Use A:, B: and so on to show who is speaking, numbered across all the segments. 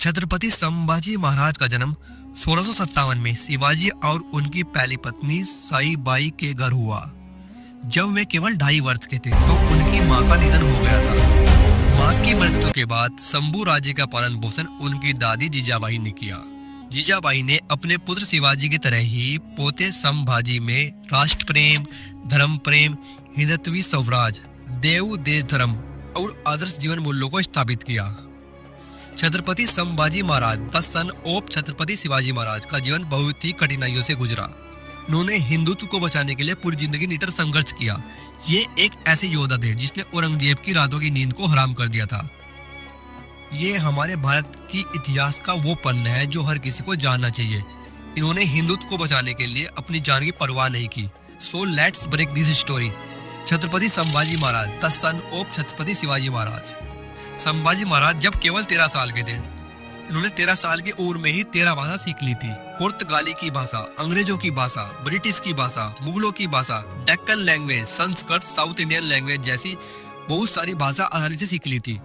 A: छत्रपति संभाजी महाराज का जन्म 1657 में शिवाजी और उनकी पहली पत्नी साईबाई के घर हुआ। जब वे केवल 2.5 वर्ष के थे तो उनकी मां का निधन हो गया था। मां की मृत्यु के बाद शंभू राज्य का पालन पोषण उनकी दादी जीजाबाई ने किया। जीजाबाई ने अपने पुत्र शिवाजी की तरह ही पोते संभाजी में राष्ट्र प्रेम, धर्म प्रेम, हिंदुत्वी स्वराज, देव देश धर्म और आदर्श जीवन मूल्यों को स्थापित किया। Chhatrapati Sambhaji Maharaj the son of Chhatrapati Shivaji Maharaj का जीवन बहुत ही कठिनाइयों से गुजरा। उन्होंने हिंदुत्व को बचाने के लिए पूरी जिंदगी निडर संघर्ष किया। ये एक ऐसे योद्धा थे जिसने औरंगजेब की रातों की नींद को हराम कर दिया था। ये हमारे भारत की इतिहास का वो पन्ना है जो हर किसी को जानना चाहिए। इन्होंने हिंदुत्व को बचाने के लिए अपनी जान की परवाह नहीं की। So let's break this story. Chhatrapati Sambhaji Maharaj the son of Chhatrapati Shivaji Maharaj. Sambhaji Maharaj जब केवल 13 साल के थे, इन्होंने 13 साल की उम्र में ही 13 भाषा सीख ली थी। पुर्तगाली की भाषा, अंग्रेजों की भाषा, ब्रिटिश की भाषा, मुगलों की भाषा, Deccan language, Sanskrit, south Indian language जैसी बहुत सारी भाषा आसानी से सीख ली थी।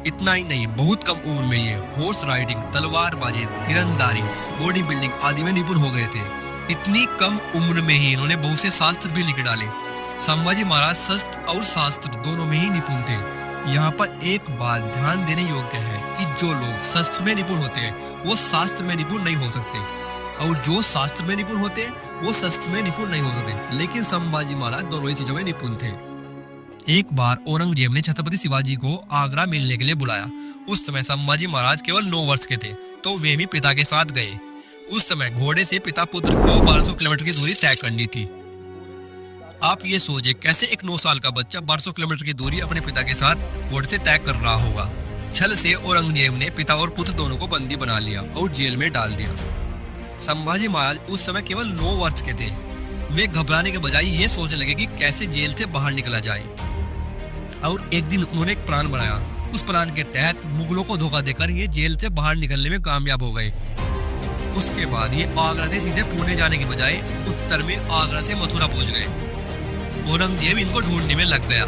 A: इतना ही नहीं, बहुत कम उम्र में ये हॉर्स राइडिंग, तलवारबाजी, तीरंदाजी, बॉडी बिल्डिंग आदि में निपुण हो गए थे। इतनी कम उम्र में ही इन्होंने बहुत से शास्त्र भी लिख डाले। संभाजी महाराज शस्त्र और शास्त्र दोनों में ही निपुण थे। यहाँ पर एक बात ध्यान देने योग्य है कि जो लोग शस्त्र में निपुण होते हैं वो शास्त्र में निपुण नहीं हो सकते, और जो शास्त्र में निपुण होते हैं वो शस्त्र में निपुण नहीं हो सकते। लेकिन संभाजी महाराज दोनों ही चीजों में निपुण थे। एक बार औरंगजेब ने छत्रपति शिवाजी को आगरा मिलने के लिए बुलाया। उस समय संभाजी महाराज केवल 9 वर्ष के थे, तो वे भी पिता के साथ गए। उस समय घोड़े से पिता पुत्र को 1200 किलोमीटर की दूरी तय करनी थी। आप ये सोचिए कैसे एक 9 साल का बच्चा 1200 किलोमीटर की दूरी अपने पिता के साथ घोड़े से तय कर रहा होगा। छल से औरंगजेब ने पिता और पुत्र दोनों को बंदी बना लिया और जेल में डाल दिया। संभाजी महाराज उस समय केवल 9 वर्ष के थे। वे घबराने के बजाय ये सोचने लगे कि कैसे जेल से बाहर निकला जाए, और एक दिन उन्होंने एक प्लान बनाया। उस प्लान के तहत मुगलों को धोखा देकर ये जेल से बाहर निकलने में कामयाब हो गए। उसके बाद ये आगरा से सीधे पुणे जाने के बजाय उत्तर में आगरा से मथुरा पहुंच गए। औरंगजेब इनको ढूंढने में लग गया।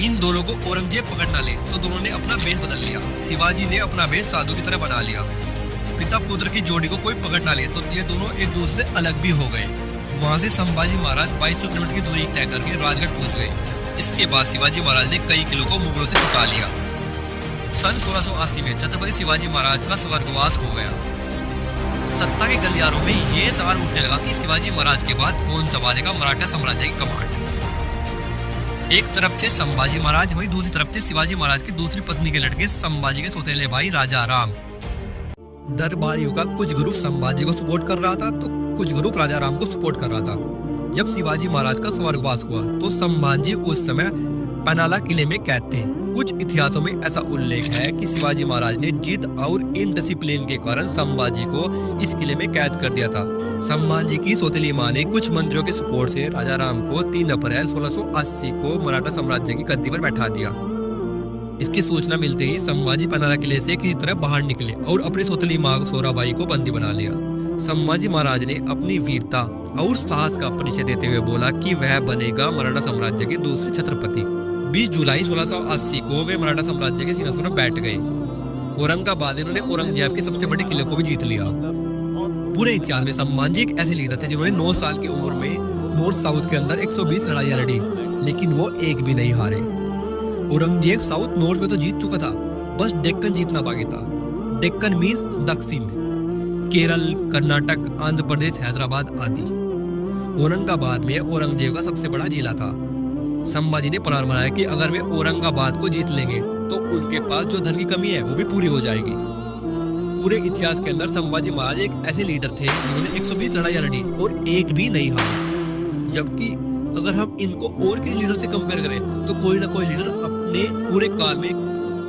A: इन दोनों को औरंगजेब पकड़ ना ले तो दोनों ने अपना भेष बदल लिया। शिवाजी ने अपना भेष साधु की तरह बना लिया। पिता पुत्र की जोड़ी को कोई पकड़ ना ले तो ये दोनों एक दूसरे से अलग भी हो गए। वहां से संभाजी महाराज 2200 किलोमीटर की दूरी तय करके राजगढ़ पहुंच गए। इसके बाद शिवाजी महाराज ने कई किलो को मुगलों से छुटा लिया। सन 1680 में छत्रपति शिवाजी महाराज का स्वर्गवास हो गया। सत्ता के गलियारों में ये सवाल उठने लगा कि शिवाजी महाराज के बाद कौन संभालेगा मराठा साम्राज्य की कमांड। एक तरफ से संभाजी महाराज, वहीं दूसरी तरफ से शिवाजी महाराज की दूसरी पत्नी के लड़के संभाजी के सौतेले भाई राजा राम। दरबारियों का कुछ ग्रुप संभाजी को सपोर्ट कर रहा था तो कुछ ग्रुप राजा राम को सपोर्ट कर रहा था। जब शिवाजी महाराज का स्वर्गवास हुआ तो संभाजी उस समय पनाला किले में कैद थे। कुछ इतिहासों में ऐसा उल्लेख है कि शिवाजी महाराज ने जिद और इनडिसिप्लिन के कारण संभाजी को इस किले में कैद कर दिया था। संभाजी की सौतेली मां ने कुछ मंत्रियों के सपोर्ट से राजा राम को 3 अप्रैल 1680 को मराठा साम्राज्य की गद्दी पर बैठा दिया। इसकी सूचना मिलते ही संभाजी पनाला किले से किसी तरह बाहर निकले और अपनी सौतेली मां सोराबाई को बंदी बना लिया। संभाजी महाराज ने अपनी वीरता और साहस का परिचय देते हुए बोला कि वह बनेगा मराठा साम्राज्य के दूसरे छत्रपति। 20 जुलाई 1680 को वे मराठा साम्राज्य के सिंहासन पर बैठ गए। औरंगाबाद इन्होंने औरंगजेब के सबसे बड़े किले को भी जीत लिया। पूरे इतिहास में संभाजी एक ऐसे लीडर थे जिन्होंने 9 साल की उम्र में नॉर्थ साउथ के अंदर 120 लड़ाइयां लड़ी, लेकिन वो एक भी नहीं हारे। औरंगजेब साउथ नॉर्थ में तो जीत चुका था, बस डेक्कन जीतना बाकी था। डेक्कन मीन्स दक्षिण, केरल, कर्नाटक, आंध्र प्रदेश, हैदराबाद आदि। औरंगाबाद में औरंगजेब का सबसे बड़ा जिला था। संभाजी ने प्लान बनाया कि अगर वे औरंगाबाद को जीत लेंगे तो उनके पास जो धन की कमी है वो भी पूरी हो जाएगी। पूरे इतिहास के अंदर संभाजी महाराज एक ऐसे लीडर थे जिन्होंने 120 लड़ाइयां लड़ी और एक भी नहीं हारी। जबकि अगर हम इनको और किसी लीडर से कंपेयर करें तो कोई ना कोई लीडर अपने पूरे काल में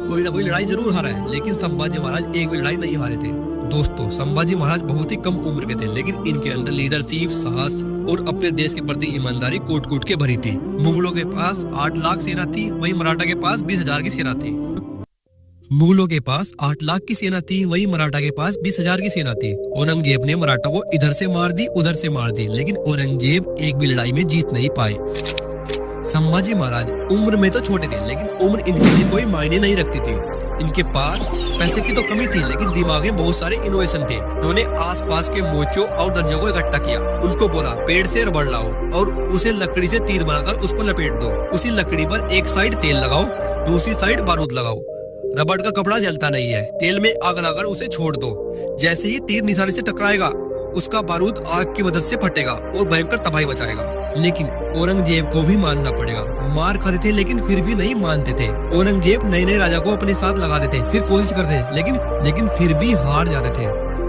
A: कोई ना कोई लड़ाई जरूर हारा है, लेकिन संभाजी महाराज एक भी लड़ाई नहीं हारे थे। दोस्तों, संभाजी महाराज बहुत ही कम उम्र के थे, लेकिन इनके अंदर लीडरशिप, साहस और अपने देश के प्रति ईमानदारी कूट कूट के भरी थी। मुगलों के पास 8 लाख सेना थी, वहीं मराठा के पास 20,000 की सेना थी। मुगलों के पास 8 लाख की सेना थी, वहीं मराठा के पास 20,000 की सेना थी। औरंगजेब ने मराठा को इधर से मार दी, उधर से मार दी, लेकिन औरंगजेब एक भी लड़ाई में जीत नहीं पाए। संभाजी महाराज उम्र में तो छोटे थे, लेकिन उम्र इनके लिए कोई मायने नहीं रखती थी। इनके पास पैसे की तो कमी थी, लेकिन दिमाग में बहुत सारे इनोवेशन थे। उन्होंने आसपास के मोचों और दर्जों को इकट्ठा किया। उनको बोला पेड़ से रबड़ लाओ और उसे लकड़ी से तीर बनाकर उस पर लपेट दो। उसी लकड़ी पर एक साइड तेल लगाओ, दूसरी साइड बारूद लगाओ। रबड़ का कपड़ा जलता नहीं है, तेल में आग लगाकर उसे छोड़ दो। जैसे ही तीर निशाने से टकराएगा, उसका बारूद आग की मदद से फटेगा और भयंकर तबाही मचाएगा। लेकिन औरंगजेब को भी मानना पड़ेगा। मार खाते थे लेकिन फिर भी नहीं मानते थे। औरंगजेब नए नए राजा को अपने साथ लगाते थे, फिर कोशिश करते, लेकिन फिर भी हार जाते थे।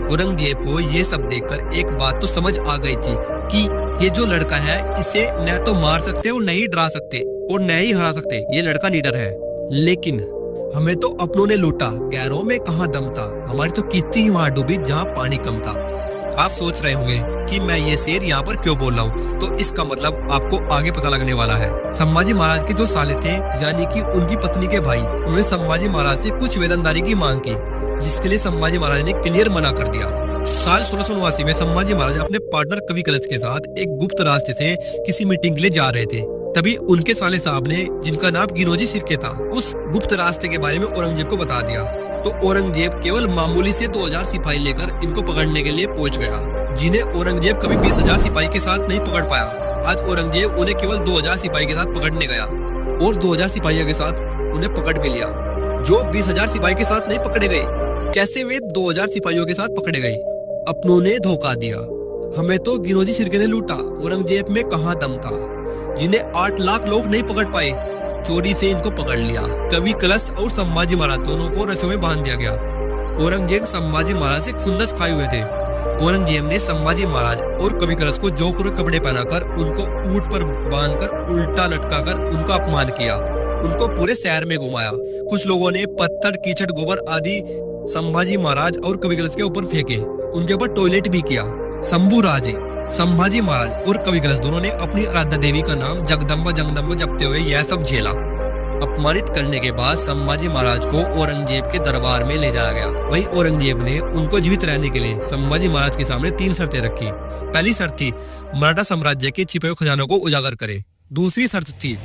A: औरंगजेब को ये सब देखकर एक बात तो समझ आ गई थी कि ये जो लड़का है, इसे न तो मार सकते और न ही डरा सकते और न ही हरा सकते। ये लड़का लीडर है, लेकिन हमें तो अपनों ने लूटा, गैरों में कहाँ दम था। हमारी तो कितनी ही वहां डूबी जहाँ पानी कम था। आप सोच रहे होंगे कि मैं ये शेर यहाँ पर क्यों बोल रहा हूँ, तो इसका मतलब आपको आगे पता लगने वाला है। संभाजी महाराज के जो साले थे, यानी कि उनकी पत्नी के भाई, उन्होंने संभाजी महाराज से कुछ वेतनदारी की मांग की, जिसके लिए संभाजी महाराज ने क्लियर मना कर दिया। साल 1679 में संभाजी महाराज अपने पार्टनर कवि कलश के साथ एक गुप्त रास्ते से किसी मीटिंग के लिए जा रहे थे। तभी उनके साले साहब ने, जिनका नाम गिनोजी सिरके था, उस गुप्त रास्ते के बारे में औरंगजेब को बता दिया। तो औरंगजेब केवल मामूली से 2000 सिपाही लेकर इनको पकड़ने के लिए पहुंच गया, जिन्हें औरंगजेब कभी 20,000 सिपाही के साथ नहीं पकड़ पाया। आज औरंगजेब उन्हें केवल 2000 सिपाही के साथ पकड़ने गया और 2000 सिपाहियों के साथ उन्हें पकड़ भी लिया। जो 20,000 सिपाही के साथ नहीं पकड़े गए, कैसे वे 2000 सिपाहियों के साथ पकड़े गए? अपनों ने धोखा दिया। हमें तो गिनोजी सिरके ने लूटा, औरंगजेब में कहाँ दम था। जिन्हें 8 लाख लोग नहीं पकड़ पाए, चोरी से इनको पकड़ लिया। कवि कलश और संभाजी महाराज दोनों को रस्सियों में बांध दिया गया। औरंगजेब संभाजी महाराज से खुंदस खाए हुए थे। औरंगजेब ने संभाजी महाराज और कवि कलश को जोकर कपड़े पहनाकर उनको ऊंट पर बांधकर उल्टा लटकाकर उनका अपमान किया। उनको पूरे शहर में घुमाया। कुछ लोगों ने पत्थर, कीचड़, गोबर आदि संभाजी महाराज और कवि कलश के ऊपर फेंके। उनके ऊपर टॉयलेट भी किया। शंभू राजे, संभाजी महाराज और कवि कलश दोनों ने अपनी आराध्या देवी का नाम जगदम्बा जपते हुए यह सब झेला। अपमानित करने के बाद संभाजी महाराज को औरंगजेब के दरबार में ले जाया गया। वहीं औरंगजेब ने उनको जीवित रहने के लिए संभाजी महाराज के सामने 3 शर्तें रखी। पहली शर्त थी मराठा साम्राज्य के छिपे हुए खजानों को उजागर करे। दूसरी शर्त थी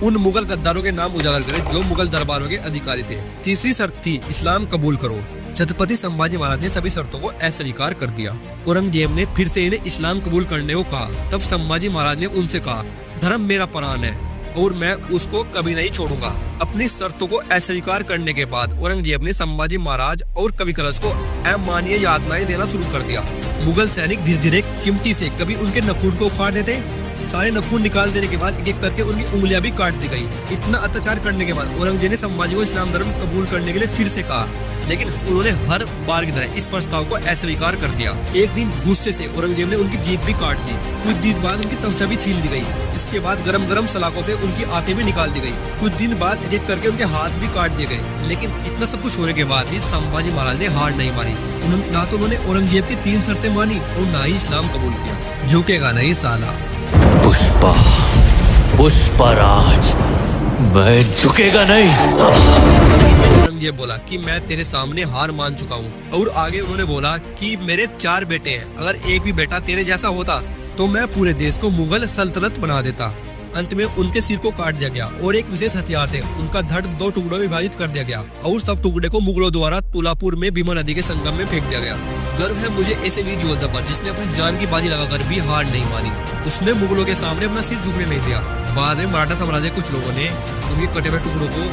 A: उन मुगल गद्दारों के नाम उजागर करे जो मुगल दरबारों के अधिकारी थे। तीसरी शर्त थी इस्लाम कबूल करो। छत्रपति संभाजी महाराज ने सभी शर्तों को अस्वीकार कर दिया। औरंगजेब ने फिर से इन्हें इस्लाम कबूल करने को कहा। तब संभाजी महाराज ने उनसे कहा, धर्म मेरा प्राण है और मैं उसको कभी नहीं छोड़ूंगा। अपनी शर्तों को अस्वीकार करने के बाद औरंगजेब ने संभाजी महाराज और कवि कलश को अमानवीय यातनाएं देना शुरू कर दिया। मुगल सैनिक धीरे धीरे चिमटी से कभी उनके नखून को उखाड़ देते। सारे नखून निकाल देने के बाद एक एक करके उनकी उंगलियां भी काट दी गई। इतना अत्याचार करने के बाद औरंगजेब ने संभाजी को इस्लाम धर्म कबूल करने के लिए फिर से कहा, लेकिन उन्होंने हर बार की तरह इस प्रस्ताव को अस्वीकार कर दिया। एक दिन गुस्से से औरंगजेब ने उनकी जीभ भी काट दी। कुछ दिन बाद उनकी तवचा भी छील दी गई। इसके बाद गरम गरम सलाखों से उनकी आंखें भी निकाल दी गई। कुछ दिन बाद एक एक करके उनके हाथ भी काट दिए गए। लेकिन इतना सब कुछ होने के बाद भी संभाजी महाराज ने हार नहीं मानी। ना तो उन्होंने औरंगजेब की 3 शर्तें मानी और ना ही इस्लाम कबूल किया। झुकेगा नहीं साला।
B: पुष्पराज, मैं झुकेगा नहीं साला।
A: औरंगजेब बोला कि मैं तेरे सामने हार मान चुका हूँ। और आगे उन्होंने बोला कि मेरे 4 बेटे हैं, अगर एक भी बेटा तेरे जैसा होता तो मैं पूरे देश को मुगल सल्तनत बना देता। अंत में उनके सिर को काट दिया गया और एक विशेष हथियार थे, उनका धड़ 2 टुकड़ों में विभाजित कर दिया गया और सब टुकड़े को मुगलों द्वारा तुलापुर में भीमा नदी के संगम में फेंक दिया गया। गर्व है मुझे ऐसे वीर योद्धा पर जिसने अपनी जान की बाजी लगाकर भी हार नहीं मानी। उसने मुगलों के सामने अपना सिर झुकने नहीं दिया। बाद में मराठा साम्राज्य के कुछ लोगों ने उनके कटे हुए टुकड़ों को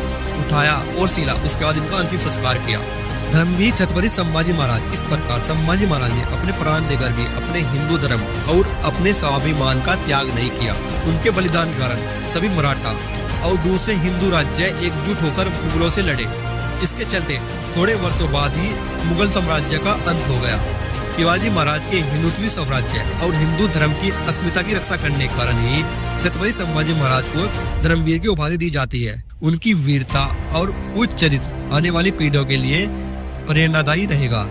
A: उठाया और सीला। उसके बाद इनका अंतिम संस्कार किया। धर्मवीर छत्रपति संभाजी महाराज। इस प्रकार संभाजी महाराज ने अपने प्राण देकर भी अपने हिंदू धर्म और अपने स्वाभिमान का त्याग नहीं किया। उनके बलिदान के कारण सभी मराठा और दूसरे हिंदू राज्य एकजुट होकर मुगलों से लड़े। इसके चलते थोड़े वर्षों बाद ही मुगल साम्राज्य का अंत हो गया। शिवाजी महाराज के हिंदुत्व स्वराज्य और हिंदू धर्म की अस्मिता की रक्षा करने के कारण ही छत्रपति संभाजी महाराज को धर्मवीर की उपाधि दी जाती है। उनकी वीरता और उच्च चरित्र आने वाली पीढ़ियों के लिए प्रेरणादायी रहेगा।